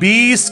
20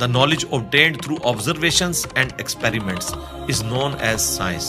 The knowledge obtained through observations and experiments is known as science.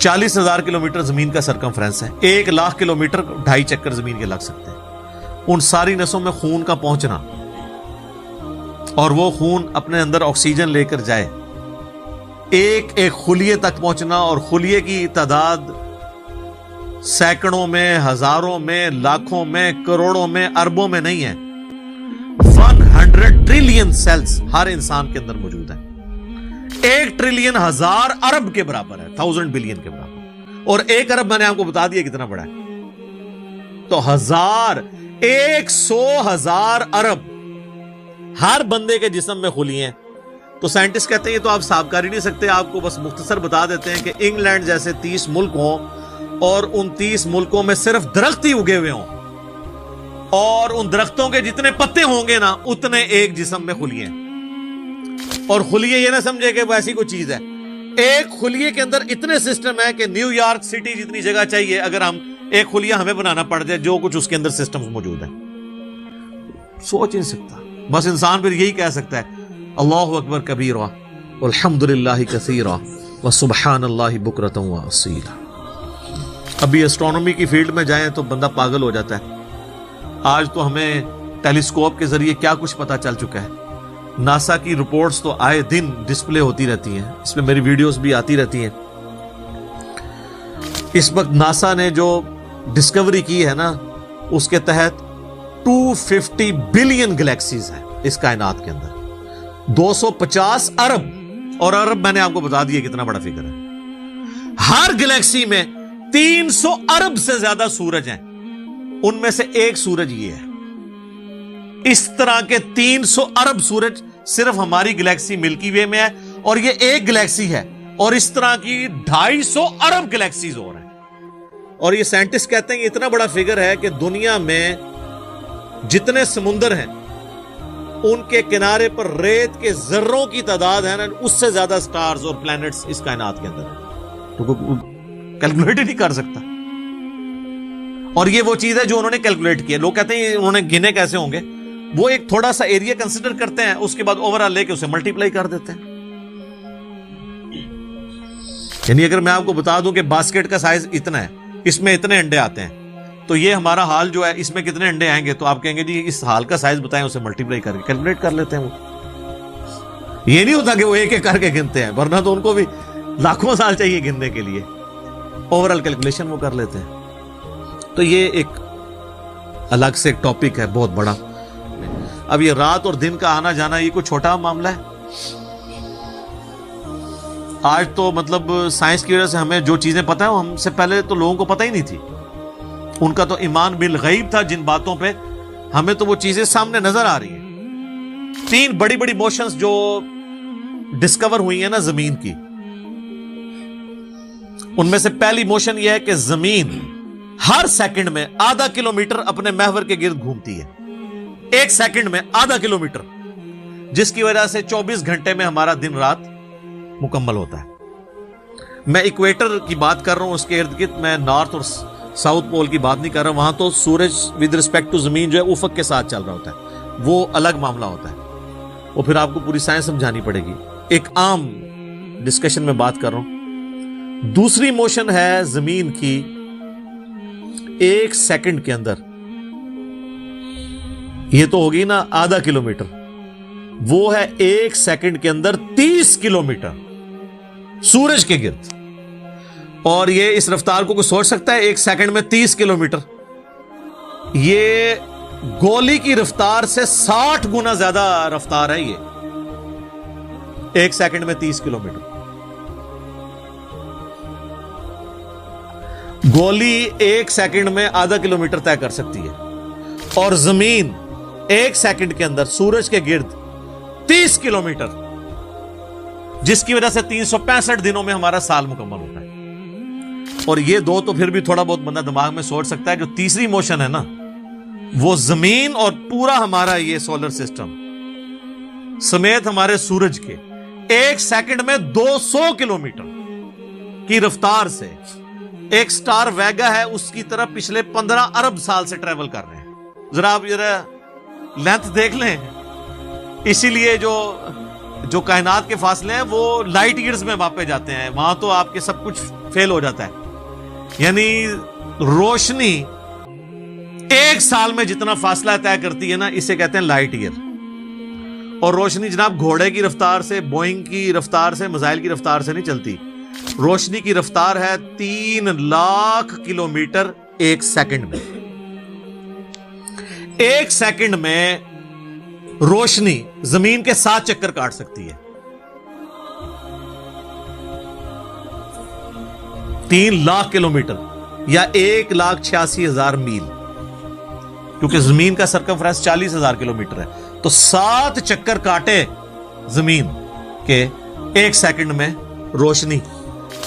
40,000 kilometre زمین کا circumference ہے، 1,00,000 kilometre 2.5 چکر زمین کے لگ سکتے ہیں۔ ان ساری نسوں میں خون کا پہنچنا اور وہ خون اپنے اندر آکسیجن لے کر جائے، ایک ایک خلیے تک پہنچنا، اور خلیے کی تعداد سینکڑوں میں، ہزاروں میں، لاکھوں میں، کروڑوں میں، اربوں میں نہیں ہے، 100 ٹریلین سیلز ہر انسان کے اندر موجود ہیں۔ 1 ٹریلین 1000 ارب کے برابر ہے، 1000 بلین کے برابر، اور 1 ارب میں نے آپ کو بتا دیا کتنا بڑا ہے۔ تو 100,000 ارب ہر بندے کے جسم میں خلیے ہیں۔ تو سائنٹسٹ کہتے ہیں یہ تو آپ صاف کر ہی نہیں سکتے، آپ کو بس مختصر بتا دیتے ہیں کہ انگلینڈ جیسے 30 ملک ہوں اور ان 30 ملکوں میں صرف درخت ہی اگے ہوئے ہوں، اور ان درختوں کے جتنے پتے ہوں گے نا اتنے ایک جسم میں خلیے ہیں۔ اور خلیے یہ نہ سمجھے کہ وہ ایسی کوئی چیز ہے، ایک خلیے کے اندر اتنے سسٹم ہے کہ نیو یارک سٹی جتنی جگہ چاہیے اگر ہم ایک خلیہ ہمیں بنانا پڑ جائے، جو کچھ اس کے اندر سسٹمز موجود ہیں، سوچ نہیں سکتا۔ بس انسان پھر یہی کہہ سکتا ہے اللہ اکبر کبیرہ والحمدللہ کثیرہ وسبحان اللہ بکرۃ واصیلا۔ ابھی اسٹرونومی کی فیلڈ میں جائیں تو بندہ پاگل ہو جاتا ہے۔ آج تو ہمیں ٹیلیسکوپ کے ذریعے کیا کچھ پتا چل چکا ہے۔ ناسا کی رپورٹس تو آئے دن ڈسپلے ہوتی رہتی ہیں، اس میں میری ویڈیوز بھی آتی رہتی ہیں۔ اس وقت ناسا نے جو ڈسکوری کی ہے نا، اس کے تحت 250 بلین گلیکسیز ہیں اس کائنات کے اندر، 250 ارب، اور ارب میں نے آپ کو بتا دیا کتنا بڑا فگر ہے۔ ہر گلیکسی میں 300 ارب سے زیادہ سورج ہیں، ان میں سے ایک سورج یہ ہے۔ اس طرح کے 300 ارب سورج صرف ہماری گلیکسی ملکی وے میں ہے، اور یہ ایک گلیکسی ہے، اور اس طرح کی 250 ارب گلیکسیز اور ہیں۔ اور یہ سائنٹسٹ کہتے ہیں کہ اتنا بڑا فگر ہے کہ دنیا میں جتنے سمندر ہیں ان کے کنارے پر ریت کے ذروں کی تعداد ہے نا، اس سے زیادہ سٹارز اور پلانٹس اس کائنات کے اندر ہیں۔ تو کیلکولیٹ ہی نہیں کر سکتا۔ اور یہ وہ چیز ہے جو انہوں نے کیلکولیٹ کی ہے۔ لوگ کہتے ہیں انہوں نے گنے کیسے ہوں گے؟ وہ ایک تھوڑا سا ایریا کنسیڈر کرتے ہیں، اس کے بعد اوور آل لے کے اسے ملٹیپلائی کر دیتے ہیں۔ یعنی اگر میں آپ کو بتا دوں کہ باسکٹ کا سائز اتنا ہے، اس میں اتنے انڈے آتے ہیں، تو یہ ہمارا حال جو ہے اس میں کتنے انڈے آئیں گے، تو آپ کہیں گے جی اس حال کا سائز بتائیں، اسے ملٹیپلائی کر کے کیلکولیٹ کر لیتے ہیں۔ وہ یہ نہیں ہوتا کہ وہ ایک ایک کر کے گنتے ہیں، ورنہ تو ان کو بھی لاکھوں سال چاہیے گننے کے لیے۔ اوور آل کیلکولیشن وہ کر لیتے ہیں۔ تو یہ ایک الگ سے ایک ٹاپک ہے بہت بڑا۔ اب یہ رات اور دن کا آنا جانا یہ کوئی چھوٹا معاملہ ہے؟ آج تو مطلب سائنس کی وجہ سے ہمیں جو چیزیں پتہ ہیں ہم سے پہلے تو لوگوں کو پتہ ہی نہیں تھی۔ ان کا تو ایمان بالغیب تھا، جن باتوں پہ ہمیں تو وہ چیزیں سامنے نظر آ رہی ہیں۔ 3 بڑی بڑی موشنز جو ڈسکور ہوئی ہیں نا زمین کی، ان میں سے پہلی موشن یہ ہے کہ زمین ہر سیکنڈ میں آدھا کلومیٹر اپنے محور کے گرد گھومتی ہے، 1 سیکنڈ میں آدھا کلومیٹر، جس کی وجہ سے 24 گھنٹے میں ہمارا دن رات مکمل ہوتا ہے۔ میں ایکویٹر کی بات کر رہا ہوں، اس کے ارد گرد، میں نارتھ اور ساؤتھ پول کی بات نہیں کر رہا۔ وہاں تو سورج ود رسپیکٹ ٹو زمین جو ہے افق کے ساتھ چل رہا ہوتا ہے، وہ الگ معاملہ ہوتا ہے، وہ پھر آپ کو پوری سائنس سمجھانی پڑے گی۔ ایک عام ڈسکشن میں بات کر رہا ہوں۔ دوسری موشن ہے زمین کی 1 سیکنڈ کے اندر، یہ تو ہوگی نا آدھا کلومیٹر، وہ ہے 1 سیکنڈ کے اندر 30 کلومیٹر سورج کے گرد۔ اور یہ اس رفتار کو کوئی سوچ سکتا ہے؟ 1 سیکنڈ میں 30 کلومیٹر، یہ گولی کی رفتار سے 60 گنا زیادہ رفتار ہے۔ یہ 1 سیکنڈ میں 30 کلومیٹر، گولی 1 سیکنڈ میں آدھا کلومیٹر طے کر سکتی ہے، اور زمین 1 سیکنڈ کے اندر سورج کے گرد 30 کلومیٹر، جس کی وجہ سے 365 دنوں میں ہمارا سال مکمل ہوتا ہے۔ اور یہ دو تو پھر بھی تھوڑا بہت بندہ دماغ میں سوچ سکتا ہے۔ جو تیسری موشن ہے نا، وہ زمین اور پورا ہمارا یہ سولر سسٹم سمیت ہمارے سورج کے 1 سیکنڈ میں 200 کلومیٹر کی رفتار سے ایک سٹار ویگا ہے، اس کی طرف پچھلے 15 ارب سال سے ٹریول کر رہے ہیں۔ ذرا آپ لینتھ دیکھ لیں۔ اسی لیے جو جو کائنات کے فاصلے ہیں وہ لائٹ ایئرز میں ماپے جاتے ہیں. وہاں تو آپ کے سب کچھ فیل ہو جاتا ہے. یعنی روشنی ایک سال میں جتنا فاصلہ طے کرتی ہے نا, اسے کہتے ہیں لائٹ ایئر. اور روشنی جناب گھوڑے کی رفتار سے, بوئنگ کی رفتار سے, میزائل کی رفتار سے نہیں چلتی. روشنی کی رفتار ہے 3 لاکھ کلومیٹر ایک سیکنڈ میں. ایک سیکنڈ میں روشنی زمین کے 7 چکر کاٹ سکتی ہے. 3 لاکھ کلومیٹر یا 1,86,000 میل, کیونکہ زمین کا سرکمفرنس 40,000 کلومیٹر ہے. تو 7 چکر کاٹے زمین کے ایک سیکنڈ میں روشنی,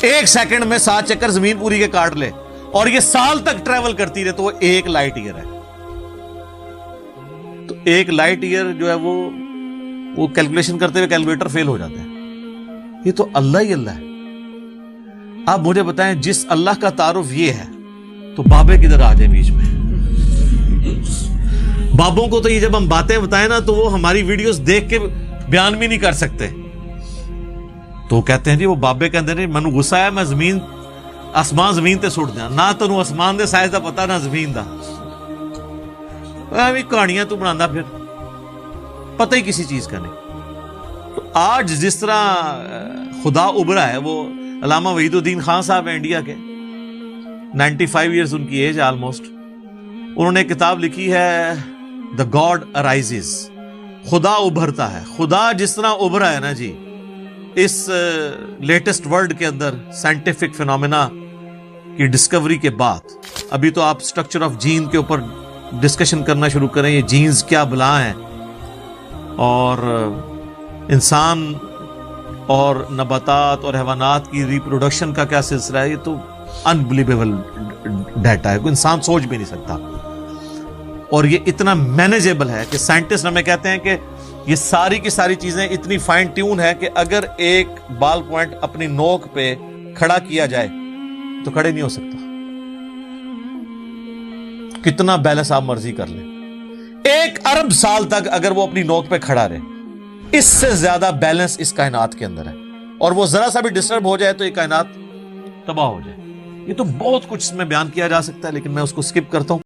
ایک سیکنڈ میں 7 چکر زمین پوری کے کاٹ لے, اور یہ سال تک ٹریول کرتی رہے, تو وہ 1 لائٹ ایئر ہے. تو 1 لائٹ ایئر جو ہے وہ کیلکولیشن کرتے ہوئے کیلکولیٹر فیل ہو جاتا ہے. یہ تو اللہ ہی اللہ ہے. آپ مجھے بتائیں, جس اللہ کا تعارف یہ ہے تو بابے کدھر آ جائیں بیچ میں؟ بابوں کو تو یہ جب ہم باتیں بتائیں نا تو وہ ہماری ویڈیوز دیکھ کے بیان بھی نہیں کر سکتے. تو کہتے ہیں جی وہ بابے کہتے ہیں منو غصہ ہے, میں زمین آسمان زمین تے سٹ جا, نہ تینوں آسمان دے سائز دا پتا نہ زمین دا, کہانیاں تو بنانا پھر پتہ ہی کسی چیز کا نہیں. تو آج جس طرح خدا ابھرا ہے, وہ علامہ وحید الدین خان صاحب ہیں انڈیا کے, 95 ایئرز ان کی ایج آلموسٹ. انہوں نے کتاب لکھی ہے دا گاڈ ارائزز, خدا ابھرتا ہے. خدا جس طرح ابھرا ہے نا جی اس لیٹسٹ ورلڈ کے اندر سائنٹیفک فینومینا کی ڈسکوری کے بعد, ابھی تو آپ اسٹرکچر آف جین کے اوپر ڈسکشن کرنا شروع کریں, یہ جینز کیا بلا ہیں, اور انسان اور نباتات اور حیوانات کی ریپروڈکشن کا کیا سلسلہ ہے. یہ تو انبلیویبل ڈیٹا ہے, کوئی انسان سوچ بھی نہیں سکتا. اور یہ اتنا مینیجیبل ہے کہ سائنٹسٹ ہمیں کہتے ہیں کہ یہ ساری کی ساری چیزیں اتنی فائن ٹیون ہے کہ اگر ایک بال پوائنٹ اپنی نوک پہ کھڑا کیا جائے تو کھڑے نہیں ہو سکتا. کتنا بیلنس آپ مرضی کر لیں, 1 ارب سال تک اگر وہ اپنی نوک پہ کھڑا رہے, اس سے زیادہ بیلنس اس کائنات کے اندر ہے. اور وہ ذرا سا بھی ڈسٹرب ہو جائے تو یہ کائنات تباہ ہو جائے. یہ تو بہت کچھ اس میں بیان کیا جا سکتا ہے, لیکن میں اس کو سکپ کرتا ہوں.